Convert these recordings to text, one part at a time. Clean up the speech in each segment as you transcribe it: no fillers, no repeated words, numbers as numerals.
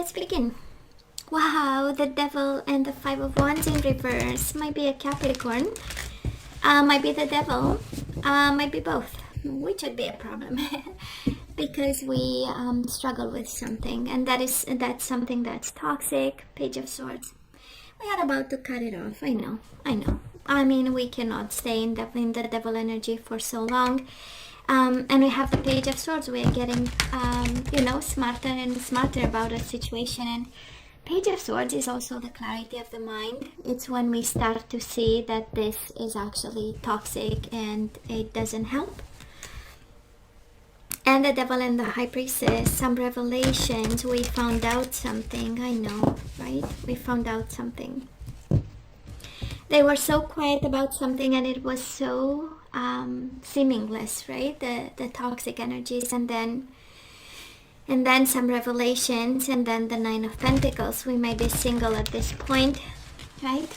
let's begin. Wow, the Devil and the Five of Wands in reverse. Might be a Capricorn, might be the Devil, might be both, which would be a problem because we struggle with something, and that's something that's toxic. Page of Swords. We are about to cut it off. I know. I mean, we cannot stay in the Devil energy for so long. And we have the Page of Swords. We are getting, smarter and smarter about a situation. And Page of Swords is also the clarity of the mind. It's when we start to see that this is actually toxic and it doesn't help. And the Devil and the High Priestess, some revelations. We found out something. I know, right? We found out something. They were so quiet about something, and it was so seamless, right? The toxic energies, and then some revelations, and then the Nine of Pentacles. We may be single at this point, right?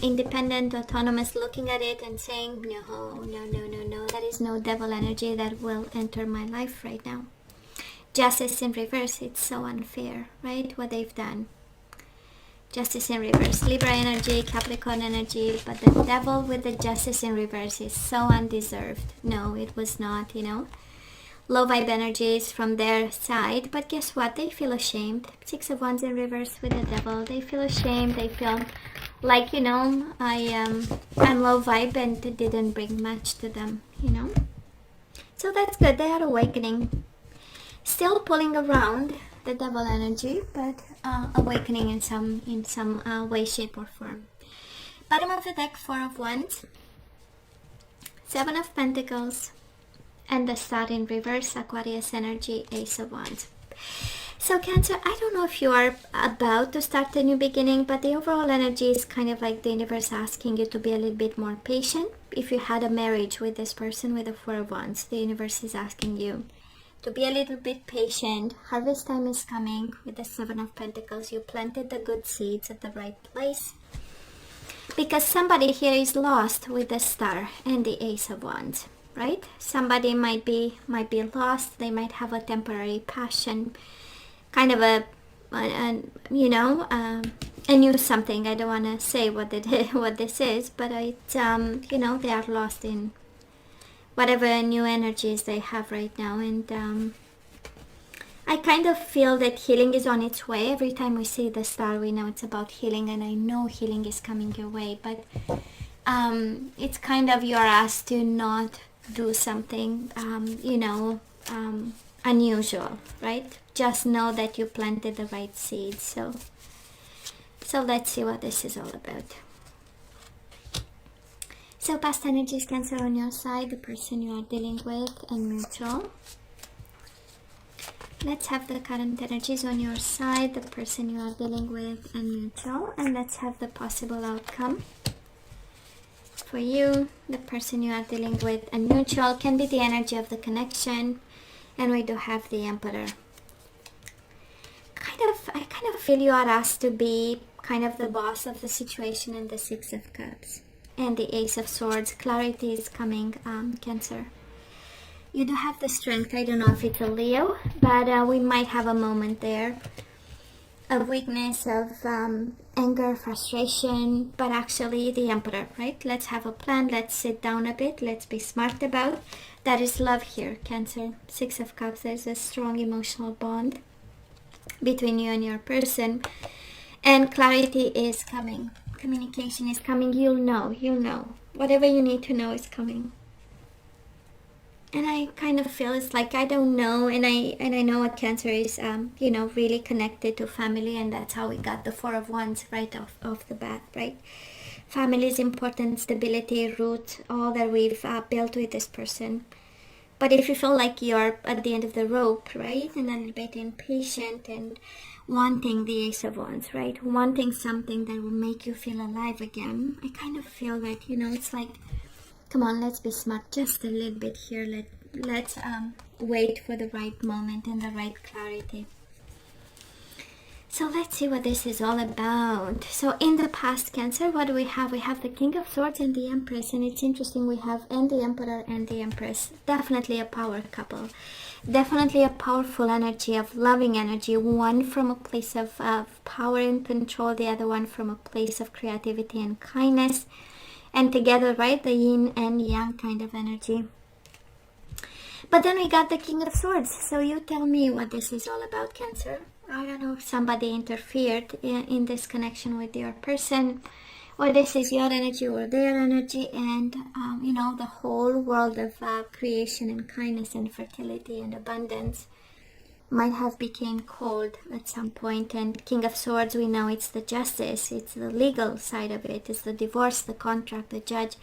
Independent, autonomous, looking at it and saying, no, there is no Devil energy that will enter my life right now. Justice in reverse. It's so unfair, right? What they've done. Justice in reverse. Libra energy, Capricorn energy, but the Devil with the Justice in reverse is so undeserved. No, it was not, Low vibe energies from their side, but guess what? They feel ashamed. Six of Wands in reverse with the Devil. They feel ashamed. They feel like, I'm low vibe and it didn't bring much to them, So that's good. They are awakening. Still pulling around the Devil energy, but awakening in some way, shape or form. Bottom of the deck, Four of Wands, Seven of Pentacles, and the Star in reverse, Aquarius energy, Ace of Wands. So Cancer, I don't know if you are about to start a new beginning, but the overall energy is kind of like the universe asking you to be a little bit more patient. If you had a marriage with this person with the Four of Wands, the universe is asking you to be a little bit patient. Harvest time is coming with the Seven of Pentacles. You planted the good seeds at the right place. Because somebody here is lost with the Star and the Ace of Wands, right? Somebody might be lost. They might have a temporary passion, kind of a new something. I don't want to say what this is, but it's they are lost in whatever new energies they have right now, and I kind of feel that healing is on its way. Every time we see the Star, we know it's about healing, and I know healing is coming your way, but it's kind of you're asked to not do something unusual, right? Just know that you planted the right seeds. So let's see what this is all about. So past energies, Cancer, on your side, the person you are dealing with, and mutual. Let's have the current energies on your side, the person you are dealing with, and mutual. And let's have the possible outcome for you, the person you are dealing with, and mutual. Can be the energy of the connection. And we do have the Emperor. I kind of feel you are asked to be kind of the boss of the situation, and the Six of Cups. And the Ace of Swords. Clarity is coming, Cancer. You do have the Strength. I don't know if it's a Leo, but we might have a moment there of weakness, of anger, frustration, but actually the Emperor, right? Let's have a plan. Let's sit down a bit. Let's be smart about. That is love here, Cancer. Six of Cups. There's a strong emotional bond between you and your person, and clarity is coming. Communication is coming. You'll know. Whatever you need to know is coming. And I kind of feel it's like I don't know, and I know what Cancer is, really connected to family, and that's how we got the Four of Wands right off the bat, right? Family is important, stability, roots, all that we've built with this person. But if you feel like you're at the end of the rope, right, and a little bit impatient and wanting the Ace of Wands, right, wanting something that will make you feel alive again, I kind of feel that, it's like, come on, let's be smart just a little bit here. Let's wait for the right moment and the right clarity. So let's see what this is all about. So in the past, Cancer, what do we have? We have the King of Swords and the Empress, and it's interesting, we have and the Emperor and the Empress. Definitely a power couple. Definitely a powerful energy, of loving energy, one from a place of power and control, the other one from a place of creativity and kindness, and together, right, the yin and yang kind of energy. But then we got the King of Swords. So you tell me what this is all about, Cancer. I don't know if somebody interfered in this connection with your person, or this is your energy or their energy, and you know, the whole world of creation and kindness and fertility and abundance might have became cold at some point. And King of Swords, we know it's the justice, it's the legal side of it, it's the divorce, the contract, the judge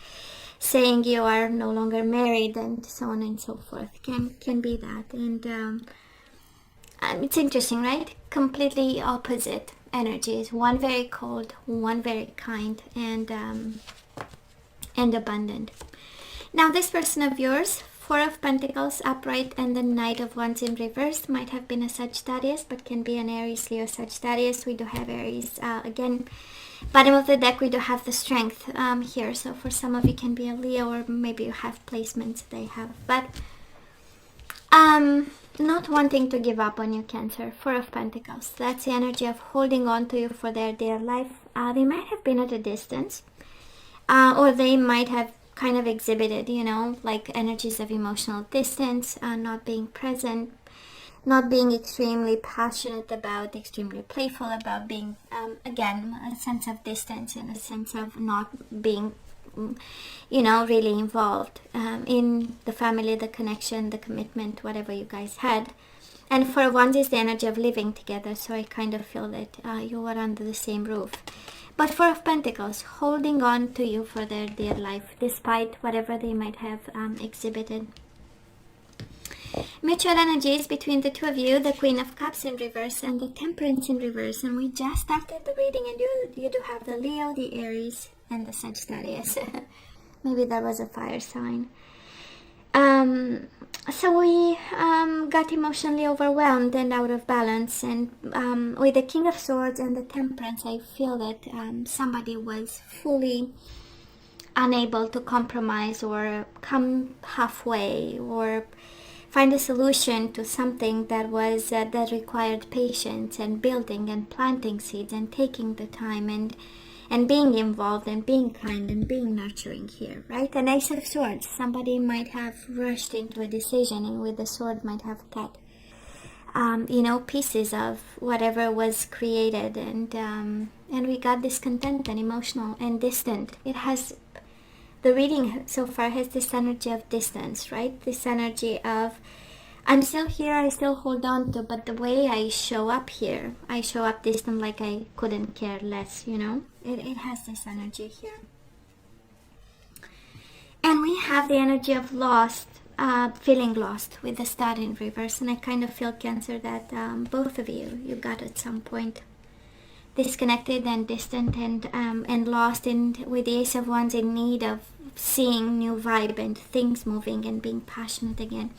saying you are no longer married, and so on and so forth. Can be that. And it's interesting, right? Completely opposite energies. One very cold, one very kind and abundant. Now this person of yours, Four of Pentacles upright and the Knight of Wands in reverse, might have been a Sagittarius, but can be an Aries, Leo, Sagittarius. We do have Aries. Again, bottom of the deck, we do have the Strength here. So for some of you can be a Leo, or maybe you have placements they have. But not wanting to give up on you, Cancer. Four of Pentacles. That's the energy of holding on to you for their dear life. They might have been at a distance, or they might have kind of exhibited, you know, like energies of emotional distance, not being present, not being extremely passionate about, extremely playful about, being, again, a sense of distance and a sense of not being, you know, really involved in the family, the connection, the commitment, whatever you guys had. And for Wands is the energy of living together, so I kind of feel that you were under the same roof. But Four of Pentacles, holding on to you for their dear life, despite whatever they might have exhibited. Mutual energies between the two of you, the Queen of Cups in reverse and the Temperance in reverse. And we just started the reading, and you do have the Leo, the Aries, and the Sagittarius. Maybe that was a fire sign. So we got emotionally overwhelmed and out of balance, and with the King of Swords and the Temperance, I feel that somebody was fully unable to compromise or come halfway or find a solution to something that was that required patience and building and planting seeds and taking the time and being involved and being kind and being nurturing here, right? An Ace of Swords. Somebody might have rushed into a decision, and with the sword might have cut, you know, pieces of whatever was created, and we got discontent and emotional and distant. It has, the reading so far has this energy of distance, right? This energy of, I'm still here, I still hold on to, but the way I show up here, I show up distant, like I couldn't care less, you know? It has this energy here. And we have the energy of lost, feeling lost with the Star in reverse. And I kind of feel, Cancer, that both of you got at some point disconnected and distant and lost, and with the Ace of Wands in need of seeing new vibe and things moving and being passionate again.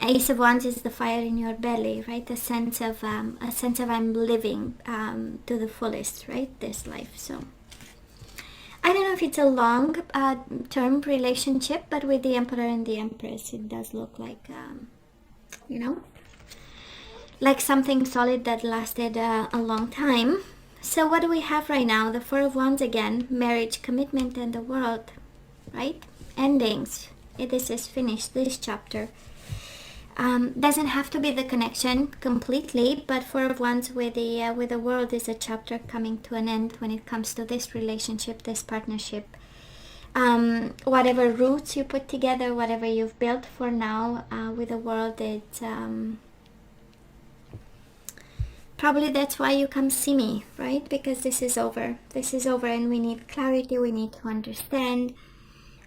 Ace of Wands is the fire in your belly, right? A sense of I'm living to the fullest, right? This life. So I don't know if it's a long term relationship, but with the Emperor and the Empress, it does look like, you know, like something solid that lasted a long time. So what do we have right now? The Four of Wands again, marriage, commitment, and the world, right? Endings. This is finished, this chapter. Doesn't have to be the connection completely, but Four of Wands with the world is a chapter coming to an end when it comes to this relationship, this partnership. Whatever roots you put together, whatever you've built for now with the world, it's probably that's why you come see me, right? Because this is over. This is over, and we need clarity. We need to understand.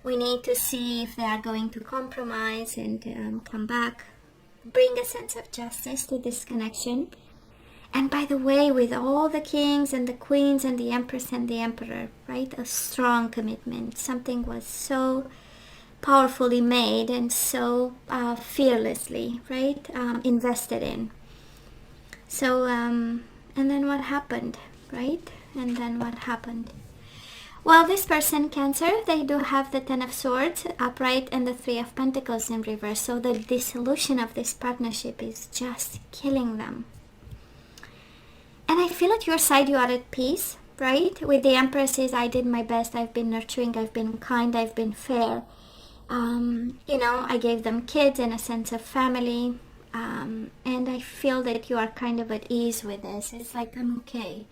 We need to see if they are going to compromise and come back, bring a sense of justice to this connection. And by the way, with all the kings and the queens and the Empress and the Emperor, right? A strong commitment. Something was so powerfully made and so fearlessly, right? Invested in. So, and then what happened, right? And then what happened? Well, this person, Cancer, they do have the Ten of Swords upright and the Three of Pentacles in reverse. So the dissolution of this partnership is just killing them. And I feel at your side you are at peace, right? With the Empress is, I did my best, I've been nurturing, I've been kind, I've been fair. You know, I gave them kids and a sense of family. And I feel that you are kind of at ease with this. It's like, I'm okay.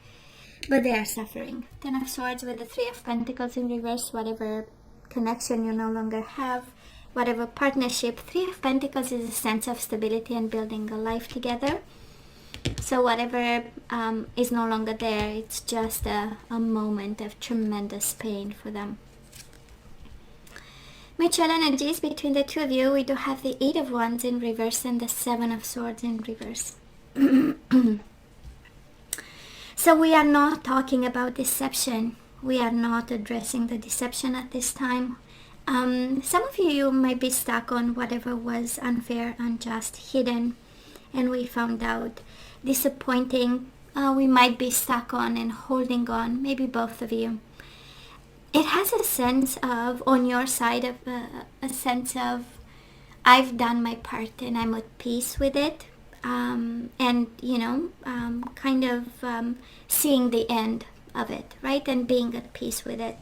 But they are suffering. Ten of Swords with the Three of Pentacles in reverse, whatever connection you no longer have, whatever partnership. Three of Pentacles is a sense of stability and building a life together. So whatever is no longer there, it's just a moment of tremendous pain for them. Mutual energies between the two of you, we do have the Eight of Wands in reverse and the Seven of Swords in reverse. So we are not talking about deception. We are not addressing the deception at this time. Some of you might be stuck on whatever was unfair, unjust, hidden, and we found out. Disappointing, we might be stuck on and holding on, maybe both of you. It has a sense of, on your side, of a sense of, I've done my part and I'm at peace with it. And, you know, kind of seeing the end of it, right? And being at peace with it.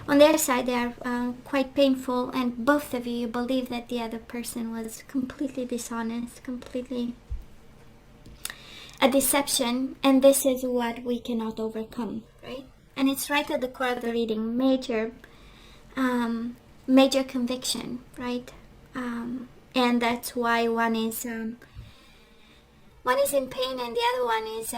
On their side, they are quite painful, and both of you believe that the other person was completely dishonest, completely a deception, and this is what we cannot overcome, right? And it's right at the core of the reading, major conviction, right? And that's why one is in pain and the other one is,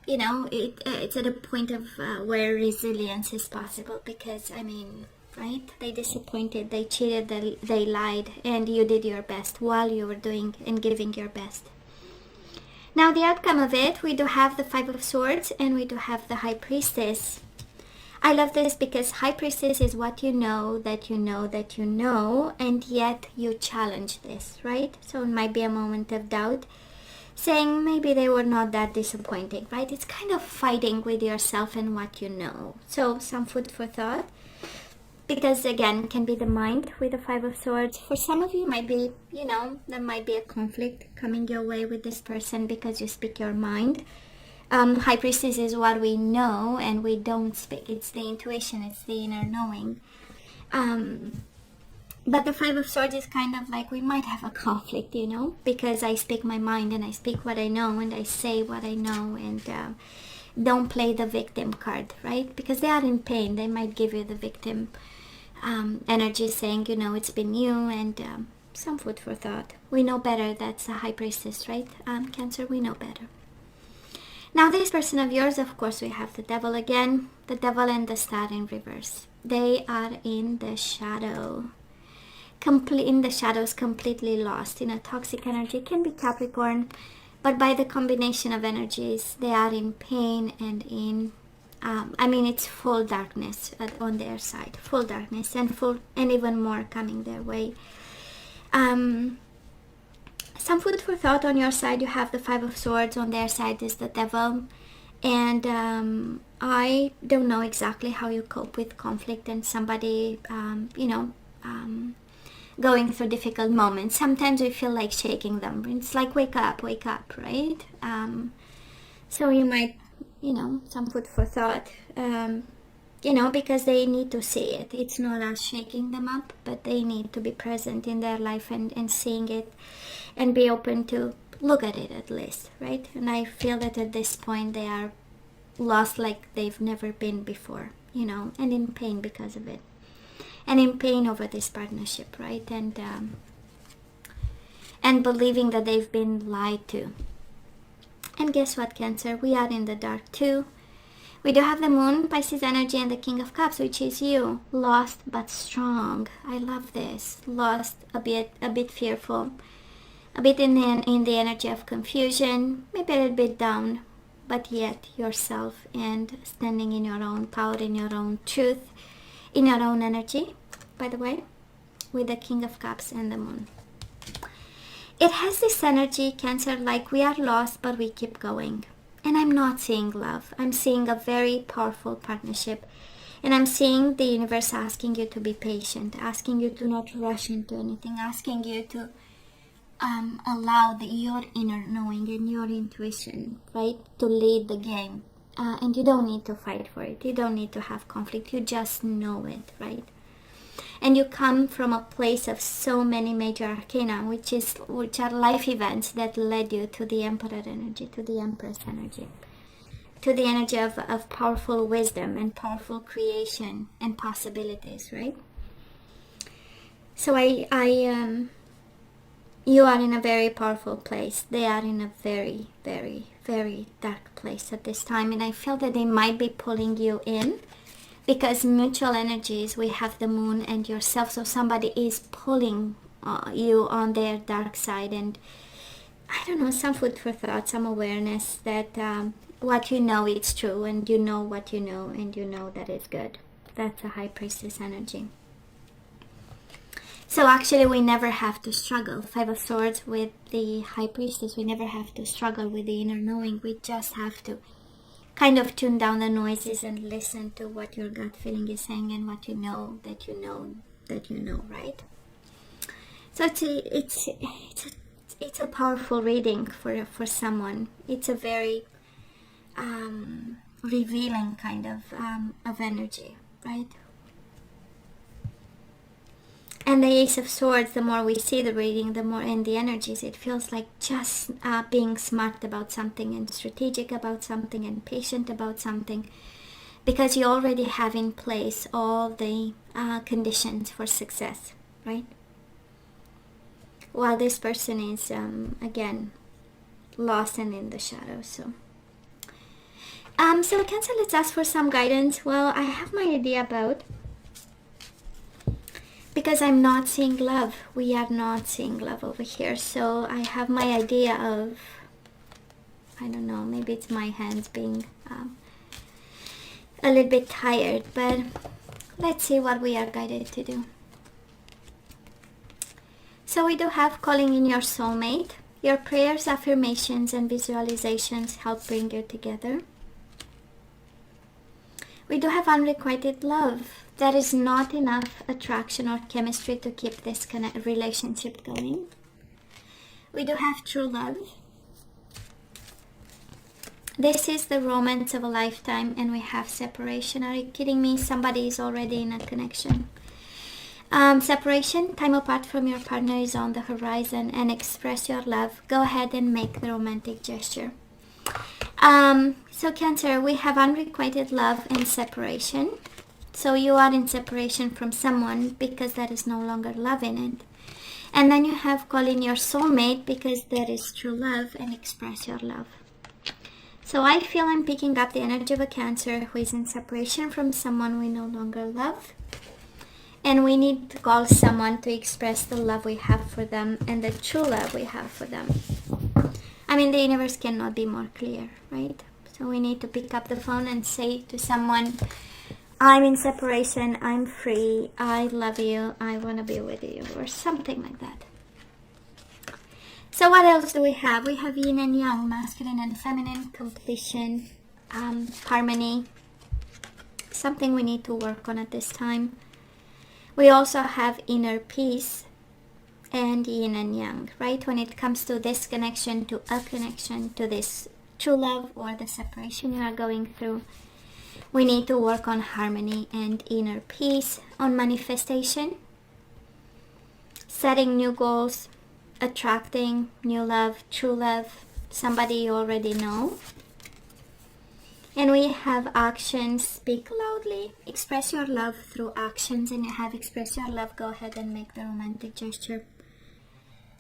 you know, it's at a point of where resilience is possible, because, I mean, right? They disappointed, they cheated, they lied, and you did your best while you were doing and giving your best. Now the outcome of it, we do have the Five of Swords and we do have the High Priestess. I love this because High Priestess is what you know, that you know, that you know, and yet you challenge this, right? So it might be a moment of doubt, saying maybe they were not that disappointing, right? It's kind of fighting with yourself and what you know. So some food for thought. Because again, can be the mind with the Five of Swords. For some of you, might be, you know, there might be a conflict coming your way with this person because you speak your mind. High Priestess is what we know and we don't speak. It's the intuition, it's the inner knowing. But the Five of Swords is kind of like we might have a conflict, you know, because I speak my mind and I speak what I know and I say what I know, and don't play the victim card, right? Because they are in pain. They might give you the victim energy, saying, you know, it's been you, and some food for thought. We know better. That's a High Priestess, right? Cancer, we know better. Now this person of yours, of course, we have the Devil again. The Devil and the Star in reverse. They are in the shadow. In the shadows, completely lost in a toxic energy. It can be Capricorn, but by the combination of energies, they are in pain and in I mean, it's full darkness on their side, full darkness, and even more coming their way. Some food for thought. On your side, you have the Five of Swords. On their side is the Devil, and I don't know exactly how you cope with conflict and somebody, you know, going through difficult moments. Sometimes we feel like shaking them. It's like wake up, right? So you might, you know, some food for thought, you know, because they need to see it. It's not us shaking them up, but they need to be present in their life and seeing it and be open to look at it at least, right? And I feel that at this point they are lost like they've never been before, you know, and in pain because of it. And in pain over this partnership, right? And believing that they've been lied to. And guess what, Cancer? We are in the dark too. We do have the Moon, Pisces energy, and the King of Cups, which is you. Lost but strong. I love this. Lost, a bit fearful, a bit in the energy of confusion, maybe a little bit down, but yet yourself and standing in your own power, in your own truth, in your own energy, by the way, with the King of Cups and the Moon. It has this energy, Cancer, like we are lost, but we keep going. And I'm not seeing love. I'm seeing a very powerful partnership. And I'm seeing the universe asking you to be patient, asking you to not rush into anything, asking you to allow your inner knowing and your intuition, right, to lead the game. And you don't need to fight for it. You don't need to have conflict. You just know it, right? And you come from a place of so many major arcana, which are life events that led you to the Emperor energy, to the Empress energy, to the energy of powerful wisdom and powerful creation and possibilities, right? So you are in a very powerful place. They are in a very, very, very dark place at this time. And I feel that they might be pulling you in because mutual energies, we have the moon and yourself. So somebody is pulling you on their dark side. And I don't know, some food for thought, some awareness that what you know is true. And you know what you know, and you know that it's good. That's a High Priestess energy. So actually we never have to struggle. Five of Swords with the High Priestess, we never have to struggle with the inner knowing. We just have to kind of tune down the noises and listen to what your gut feeling is saying and what you know that you know that you know, right? So it's a powerful reading for someone. It's a very revealing kind of energy, right? And the Ace of Swords, the more we see the reading, the more in the energies, it feels like just being smart about something and strategic about something and patient about something, because you already have in place all the conditions for success, right? While this person is, again, lost and in the shadows. So Cancer, let's ask for some guidance. Well, I have my idea about... Because I'm not seeing love. We are not seeing love over here. So I have my idea of, I don't know, maybe it's my hands being a little bit tired. But let's see what we are guided to do. So we do have calling in your soulmate. Your prayers, affirmations, and visualizations help bring you together. We do have unrequited love. There is not enough attraction or chemistry to keep this relationship going. We do have true love. This is the romance of a lifetime, and we have separation. Are you kidding me? Somebody is already in a connection. Separation, time apart from your partner is on the horizon, and express your love. Go ahead and make the romantic gesture. So Cancer, we have unrequited love and separation. So you are in separation from someone because there is no longer love in it. And then you have call in your soulmate because there is true love, and express your love. So I feel I'm picking up the energy of a Cancer who is in separation from someone we no longer love. And we need to call someone to express the love we have for them and the true love we have for them. I mean, the universe cannot be more clear, right? So we need to pick up the phone and say to someone, I'm in separation, I'm free, I love you, I want to be with you, or something like that. So what else do we have? We have yin and yang, masculine and feminine, completion, harmony, something we need to work on at this time. We also have inner peace and yin and yang, right? When it comes to this connection, to a connection, to this true love or the separation you are going through, we need to work on harmony and inner peace, on manifestation, setting new goals, attracting new love, true love, somebody you already know. And we have actions, speak loudly, express your love through actions, and you have express your love, go ahead and make the romantic gesture.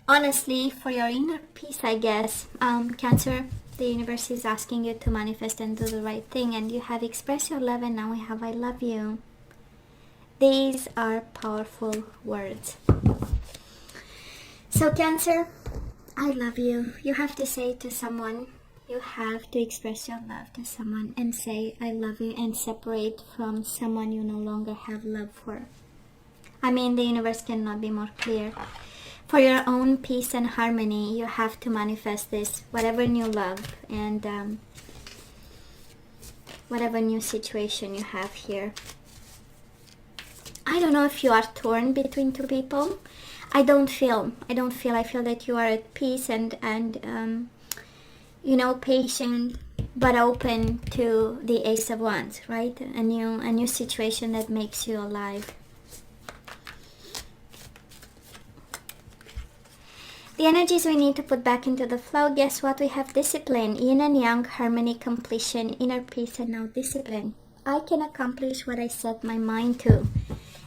Honestly, for your inner peace, I guess, Cancer, the universe is asking you to manifest and do the right thing, and you have expressed your love, and now we have I love you. These are powerful words. So Cancer, I love you. You have to say to someone, you have to express your love to someone and say I love you, and separate from someone you no longer have love for. I mean, the universe cannot be more clear. For your own peace and harmony, you have to manifest this, whatever new love and whatever new situation you have here. I don't know if you are torn between two people. I feel that you are at peace and you know, patient, but open to the Ace of Wands, right? A new situation that makes you alive. The energies we need to put back into the flow, guess what? We have discipline, yin and yang, harmony, completion, inner peace, and now discipline. I can accomplish what I set my mind to.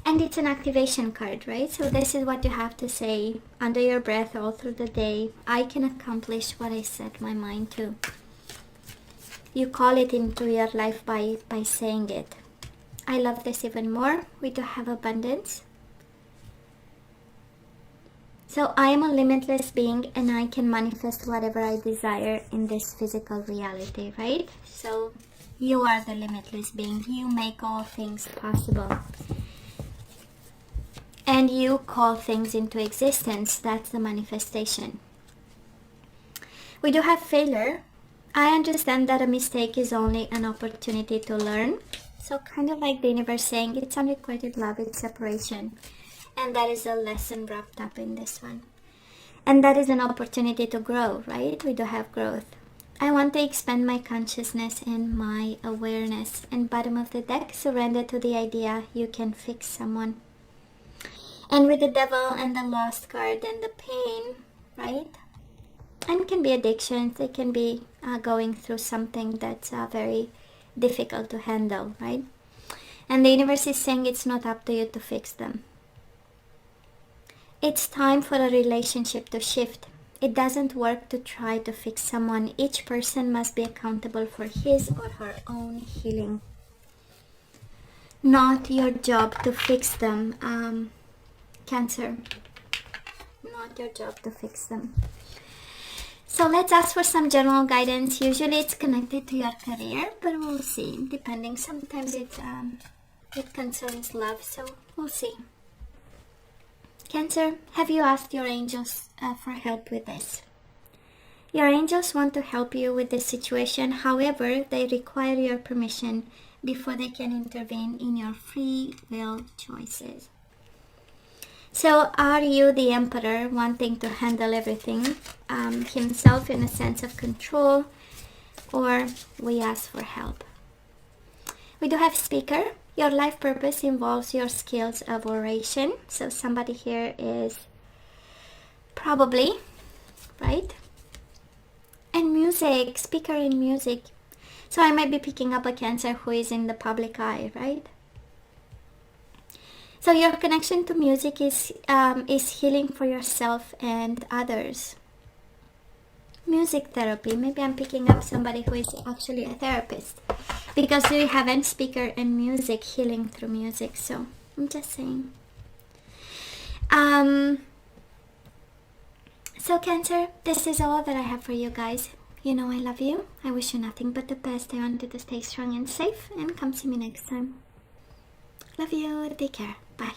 And it's an activation card, right? So this is what you have to say under your breath all through the day. I can accomplish what I set my mind to. You call it into your life by saying it. I love this even more. We do have abundance. So I am a limitless being and I can manifest whatever I desire in this physical reality, right? So you are the limitless being. You make all things possible. And you call things into existence. That's the manifestation. We do have failure. I understand that a mistake is only an opportunity to learn. So kind of like the universe saying it's unrequited love, it's separation. And that is a lesson wrapped up in this one. And that is an opportunity to grow, right? We do have growth. I want to expand my consciousness and my awareness. And bottom of the deck, surrender to the idea you can fix someone. And with the devil and the lost card and the pain, right? And it can be addictions. They can be going through something that's very difficult to handle, right? And the universe is saying it's not up to you to fix them. It's time for a relationship to shift. It doesn't work to try to fix someone. Each person must be accountable for his or her own healing. Not your job to fix them. Cancer. Not your job to fix them. So let's ask for some general guidance. Usually it's connected to your career, but we'll see. Depending. Sometimes it concerns love, so we'll see. Cancer, have you asked your angels for help with this? Your angels want to help you with this situation. However, they require your permission before they can intervene in your free will choices. So are you the emperor wanting to handle everything himself in a sense of control, or we ask for help? We do have speaker. Your life purpose involves your skills of oration. So somebody here is probably, right? And music, speaker in music. So I might be picking up a Cancer who is in the public eye, right? So your connection to music is healing for yourself and others. Music therapy. Maybe I'm picking up somebody who is actually a therapist. Because we have speaker and music, healing through music. So I'm just saying. So Cancer, this is all that I have for you guys. You know I love you. I wish you nothing but the best. I want you to stay strong and safe. And come see me next time. Love you. Take care. Bye.